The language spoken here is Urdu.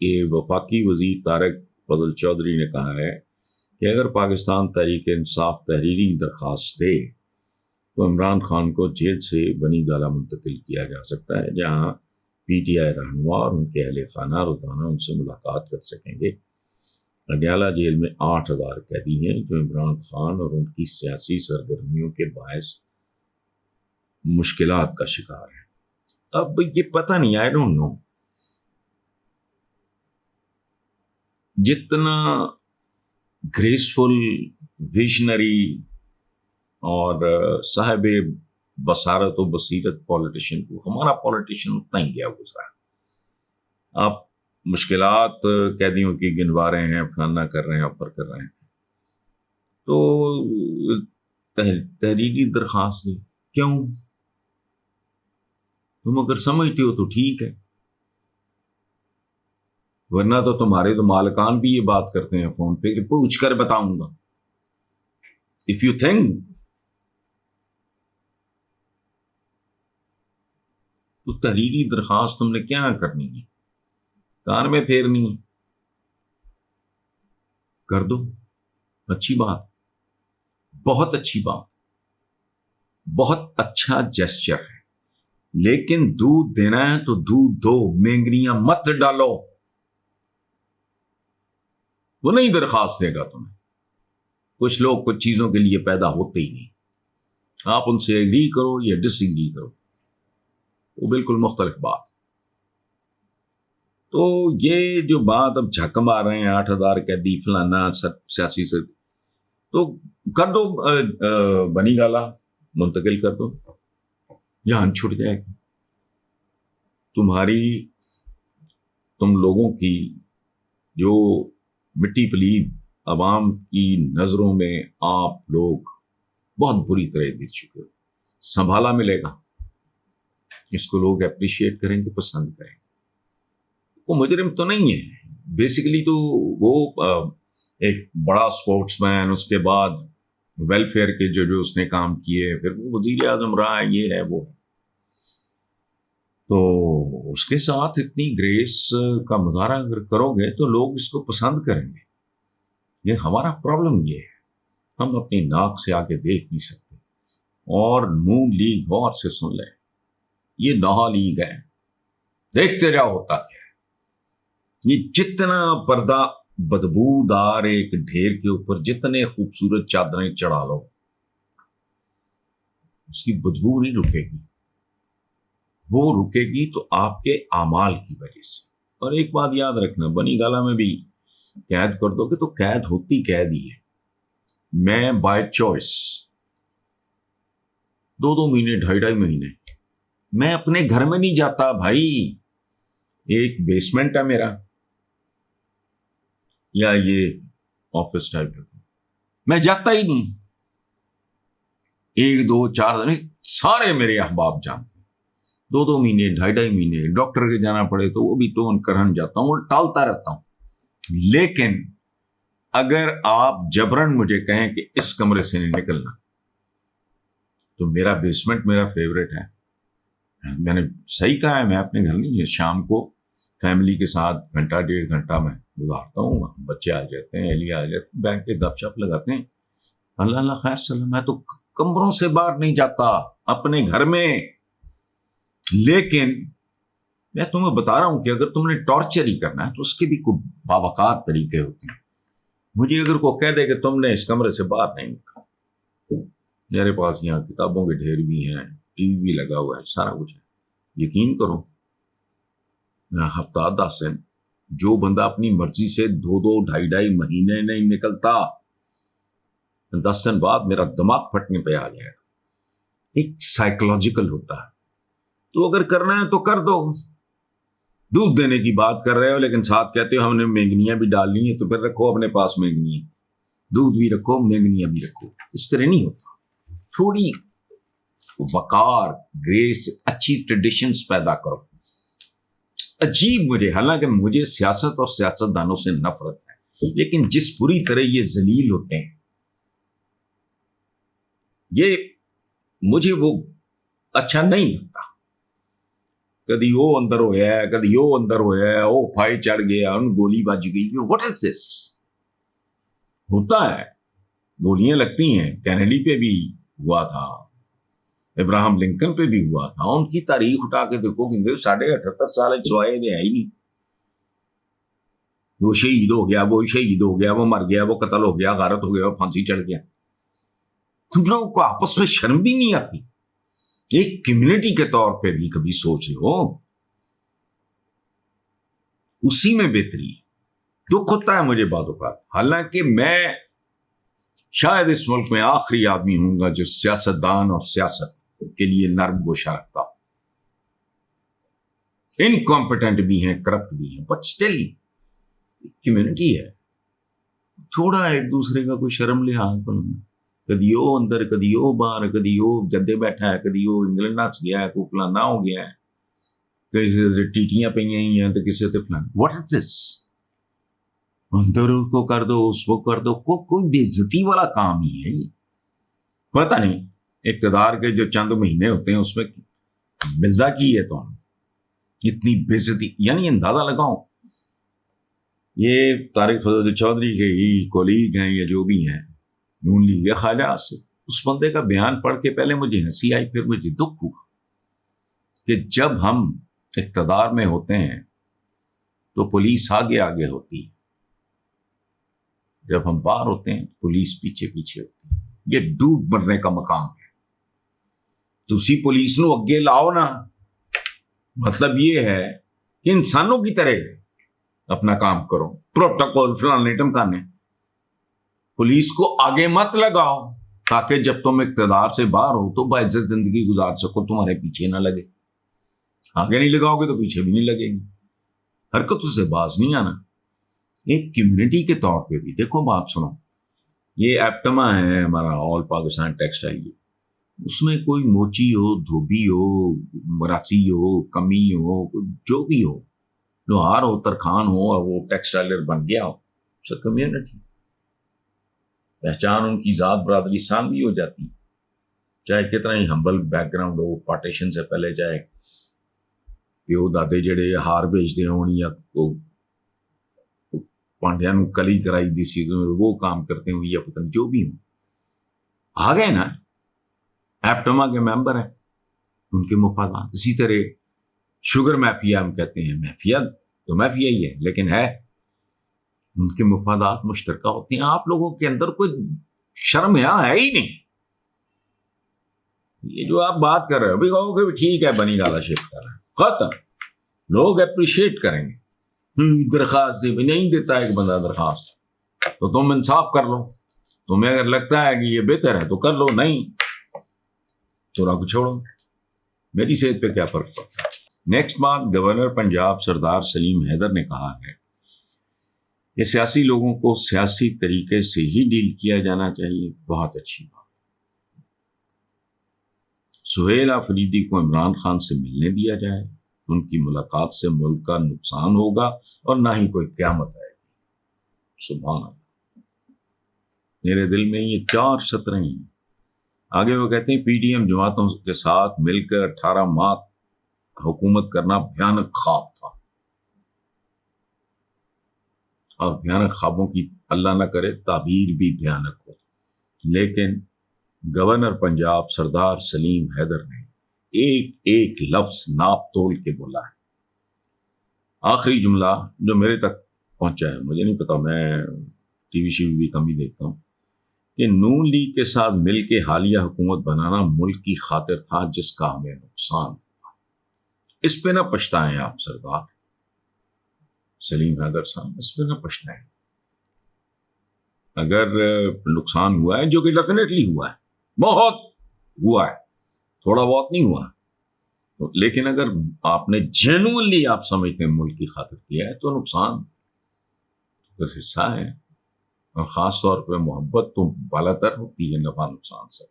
کہ وفاقی وزیر طارق فضل چودھری نے کہا ہے کہ اگر پاکستان تحریک انصاف تحریری درخواست دے تو عمران خان کو جیل سے بنی گالہ منتقل کیا جا سکتا ہے، جہاں پی ٹی آئی رہنما اور ان کے اہل خانہ روزانہ ان سے ملاقات کر سکیں گے۔ اڈیالہ جیل میں 8,000 قیدی ہیں جو عمران خان اور ان کی سیاسی سرگرمیوں کے باعث مشکلات کا شکار ہیں۔ اب یہ پتہ نہیں، آئی ڈونٹ نو، جتنا گریسفل، ویژنری اور صاحب بصارت و بصیرت پولیٹیشین کو ہمارا پولیٹیشین اتنا ہی گیا گزرا۔ آپ مشکلات قیدیوں کی گنوا رہے ہیں، فلانا کر رہے ہیں، آفر کر رہے ہیں، تو تحریری درخواست دی کیوں؟ تم اگر سمجھتے ہو تو ٹھیک ہے، ورنہ تو تمہارے تو مالکان بھی یہ بات کرتے ہیں فون پہ کہ پوچھ کر بتاؤں گا۔ اف یو تھنک تو تحریری درخواست تم نے کیا کرنی ہے؟ کان میں پھیرنی ہے؟ کر دو، اچھی بات، بہت اچھی بات، بہت اچھا جیسچر ہے، لیکن دودھ دینا ہے تو دودھ دو، مینگنیاں مت ڈالو۔ وہ نہیں درخواست دے گا تمہیں۔ کچھ لوگ کچھ چیزوں کے لیے پیدا ہوتے ہی نہیں، آپ ان سے ایگری کرو یا ڈس ایگری کرو، وہ بالکل مختلف بات۔ تو یہ جو بات اب جھک مار رہے ہیں 8,000 قیدی فلانا سیاسی سے، تو کر دو، بنی گالہ منتقل کر دو، جان چھٹ جائے گی تم لوگوں کی جو مٹی پلید عوام کی نظروں میں آپ لوگ بہت بری طرح گر چکے ہو۔ سنبھالا ملے گا، اس کو لوگ اپریشیٹ کریں گے، پسند کریں گے۔ وہ مجرم تو نہیں ہے، بیسیکلی تو وہ ایک بڑا سپورٹس مین، اس کے بعد ویلفیئر کے جو اس نے کام کیے، پھر وہ وزیر اعظم رہا ہے، یہ ہے وہ ہے، تو اس کے ساتھ اتنی گریس کا مظاہرہ اگر کرو گے تو لوگ اس کو پسند کریں گے۔ یہ ہمارا پرابلم یہ ہے، ہم اپنی ناک سے آگے دیکھ نہیں سکتے، اور نون لیگ غور سے سن لیں، یہ نہا لیگ ہے، دیکھتے جاؤ ہوتا کیا ہے۔ یہ جتنا پردہ بدبودار ایک ڈھیر کے اوپر جتنے خوبصورت چادریں چڑھا لو، اس کی بدبو نہیں رکے گی، وہ رکے گی تو آپ کے اعمال کی وجہ سے۔ اور ایک بات یاد رکھنا، بنی گالہ میں بھی قید کر دو گے تو قید ہوتی قید ہی ہے۔ میں بائی چوائس 2 مہینے 2.5 مہینے میں اپنے گھر میں نہیں جاتا بھائی، ایک بیسمنٹ ہے میرا یا یہ آفس ٹائپ ہے، میں جاتا ہی نہیں، 1 2 4 دن سارے میرے احباب جانتے، 2 مہینے 2.5 مہینے ڈاکٹر کے جانا پڑے تو وہ بھی ٹون کرن جاتا ہوں، ٹالتا رہتا ہوں۔ لیکن اگر آپ جبرن مجھے کہیں کہ اس کمرے سے نہیں نکلنا، تو میرا بیسمنٹ میرا فیوریٹ ہے، میں نے صحیح کہا ہے، میں اپنے گھر نہیں، شام کو فیملی کے ساتھ 1.5 گھنٹہ میں گزارتا ہوں، بچے آ جاتے ہیں، اہلیہ آ جاتے ہیں، بیٹھ کے گپ شپ لگاتے ہیں، اللہ اللہ خیر سلام۔ میں تو کمروں سے باہر نہیں جاتا اپنے گھر میں۔ لیکن میں تمہیں بتا رہا ہوں کہ اگر تم نے ٹارچر ہی کرنا ہے تو اس کے بھی کوئی باوقار طریقے ہوتے ہیں۔ مجھے اگر کوئی کہہ دے کہ تم نے اس کمرے سے باہر نہیں نکلا، میرے پاس یہاں کتابوں کے ڈھیر بھی ہیں، ٹی وی بھی لگا ہوا ہے، سارا کچھ ہے، یقین کرو میں ہفتہ 10 دن، جو بندہ اپنی مرضی سے 2 2.5 مہینے نہیں نکلتا، 10 دن بعد میرا دماغ پھٹنے پہ آ جائے گا۔ ایک سائیکولوجیکل ہوتا ہے، تو اگر کرنا ہے تو کر دو۔ دودھ دینے کی بات کر رہے ہو لیکن ساتھ کہتے ہو ہم نے مینگنیاں بھی ڈالنی ہیں، تو پھر رکھو اپنے پاس مینگنیاں، دودھ بھی رکھو، مینگنیاں بھی رکھو۔ اس طرح نہیں ہوتا، تھوڑی وقار، گریس، اچھی ٹریڈیشنز پیدا کرو۔ عجیب مجھے، حالانکہ مجھے سیاست اور سیاستدانوں سے نفرت ہے، لیکن جس بری طرح یہ ذلیل ہوتے ہیں، یہ مجھے وہ اچھا نہیں لگتا۔ کدی وہ اندر ہویا ہے, کدی وہ اندر ہویا ہے, وہ پھائی چڑھ گیا, ان گولی بج گئی. واٹ از دس؟ ہوتا ہے, گولیاں لگتی ہیں. کینیڈی پہ بھی ہوا تھا, ابراہم لنکن پہ بھی ہوا تھا. ان کی تاریخ اٹھا کے دیکھو کہ 78.5 سال سوائے دے آئی نہیں. وہ شہید ہو گیا, وہ شہید ہو گیا, وہ مر گیا, وہ قتل ہو گیا, غارت ہو گیا, وہ پھانسی چڑھ گیا. تم لوگوں کو آپس میں شرم بھی نہیں آتی؟ ایک کمیونٹی کے طور پہ بھی کبھی سوچ لو. اسی میں بہتری ہے. دکھ ہوتا ہے مجھے بعض اوقات, حالانکہ میں شاید اس ملک میں آخری آدمی ہوں گا جو سیاستدان اور سیاست کے لیے نرم گوشہ رکھتا. انکمپیٹنٹ بھی ہیں, کرپٹ بھی ہیں, بٹ اسٹل کمیونٹی ہے. تھوڑا ایک دوسرے کا کوئی شرم لحاظ بننا. کدی وہ اندر, کدی وہ باہر, کدی وہ جدے بیٹھا ہے, کدی وہ انگلینڈ ناچ گیا ہے, کوئی فلانا ہو گیا ہے, کسی سے ٹیٹیاں پہ ہی ہیں تو کسی سے فلانا. واٹ از دس؟ اندر اس کو کر دو, اس کو کر دو. کوئی بے عزتی والا کام ہی ہے یہ. پتہ نہیں اقتدار کے جو چند مہینے ہوتے ہیں اس میں ملتا کی ہے تو اتنی بے عزتی. یعنی اندازہ لگاؤ, یہ طارق فضل چودھری کے ہی کولیگ ہیں یا جو بھی ہیں نون لیگ یا خواجہ سے, اس بندے کا بیان پڑھ کے پہلے مجھے ہنسی آئی, پھر مجھے دکھ ہوا کہ جب ہم اقتدار میں ہوتے ہیں تو پولیس آگے آگے ہوتی ہے, جب ہم باہر ہوتے ہیں پولیس پیچھے پیچھے ہوتی ہے. یہ ڈوب مرنے کا مقام ہے. تو اسی پولیس نو اگے لاؤ نا. مطلب یہ ہے کہ انسانوں کی طرح اپنا کام کرو, پروٹوکول فلانے ٹمکانے. پولیس کو آگے مت لگاؤ تاکہ جب تم اقتدار سے باہر ہو تو باعزت زندگی گزار سکو, تمہارے پیچھے نہ لگے. آگے نہیں لگاؤ گے تو پیچھے بھی نہیں لگے گی. حرکتوں سے باز نہیں آنا. ایک کمیونٹی کے طور پہ بھی دیکھو, بات سنو, یہ ایپٹما ہے ہمارا آل پاکستان ٹیکسٹائل, اس میں کوئی موچی ہو, دھوبی ہو, مراسی ہو, کمی ہو, جو بھی ہو, لوہار ہو, ترخان ہو, اور وہ ٹیکسٹائلر بن گیا ہو, سب کمیونٹی. پہچان ان کی ذات برادری سان بھی ہو جاتی, چاہے کتنا ہی ہمبل بیک گراؤنڈ ہو. پارٹیشن سے پہلے چاہے پیو دادے جڑے ہار بھیجتے ہوں یا پانڈیا نو کلی کرائی دی سی وہ کام کرتے ہوں یا پتہ جو بھی ہوں, آ گئے نا ایپٹما کے ممبر ہیں, ان کے مفادات. اسی طرح شوگر مافیا ہم کہتے ہیں, مافیا تو مافیا ہی ہے لیکن ہے, ان کے مفادات مشترکہ ہوتے ہیں. آپ لوگوں کے اندر کوئی شرم یہاں ہے ہی نہیں. یہ جو آپ بات کر رہے ہو بھی کہو کہ ٹھیک ہے بنی گالا شیپ کر رہے ہیں, ختم. لوگ اپریشیٹ کریں گے. درخواست دے, نہیں دیتا ایک بندہ درخواست تو تم انصاف کر لو. تمہیں اگر لگتا ہے کہ یہ بہتر ہے تو کر لو, نہیں تو رکھ چھوڑو. میری صحت پہ کیا فرق پڑتا ہے. نیکسٹ بات, گورنر پنجاب سردار سلیم حیدر نے کہا ہے کہ سیاسی لوگوں کو سیاسی طریقے سے ہی ڈیل کیا جانا چاہیے. بہت اچھی بات. سہیل آفریدی کو عمران خان سے ملنے دیا جائے, ان کی ملاقات سے ملک کا نقصان ہوگا اور نہ ہی کوئی قیامت آئے گی. سبحان اللہ. میرے دل میں یہ 4 سطریں ہیں. آگے وہ کہتے ہیں پی ڈی ایم جماعتوں کے ساتھ مل کر 18 ماہ حکومت کرنا بھیانک خواب تھا, اور بھیانک خوابوں کی اللہ نہ کرے تعبیر بھی بھیانک ہو. لیکن گورنر پنجاب سردار سلیم حیدر نے ایک ایک لفظ ناپ تول کے بولا ہے. آخری جملہ جو میرے تک پہنچا ہے, مجھے نہیں پتا, میں ٹی وی شی وی بھی کم ہی دیکھتا ہوں, کہ نون لیگ کے ساتھ مل کے حالیہ حکومت بنانا ملک کی خاطر تھا جس کا ہمیں نقصان ہوا. اس پہ نہ پچھتائیں آپ سردار سلیم حیدر صاحب, اس پہ نہ پچھتائیں. اگر نقصان ہوا ہے, جو کہ ڈیفینیٹلی ہوا ہے, بہت ہوا ہے, تھوڑا بہت نہیں ہوا, لیکن اگر آپ نے جینوئنلی آپ سمجھتے ہیں ملک کی خاطر کیا ہے تو نقصان حصہ ہے. اور خاص طور پہ محبت تو بالا تر ہوتی ہے نفع نقصان سے.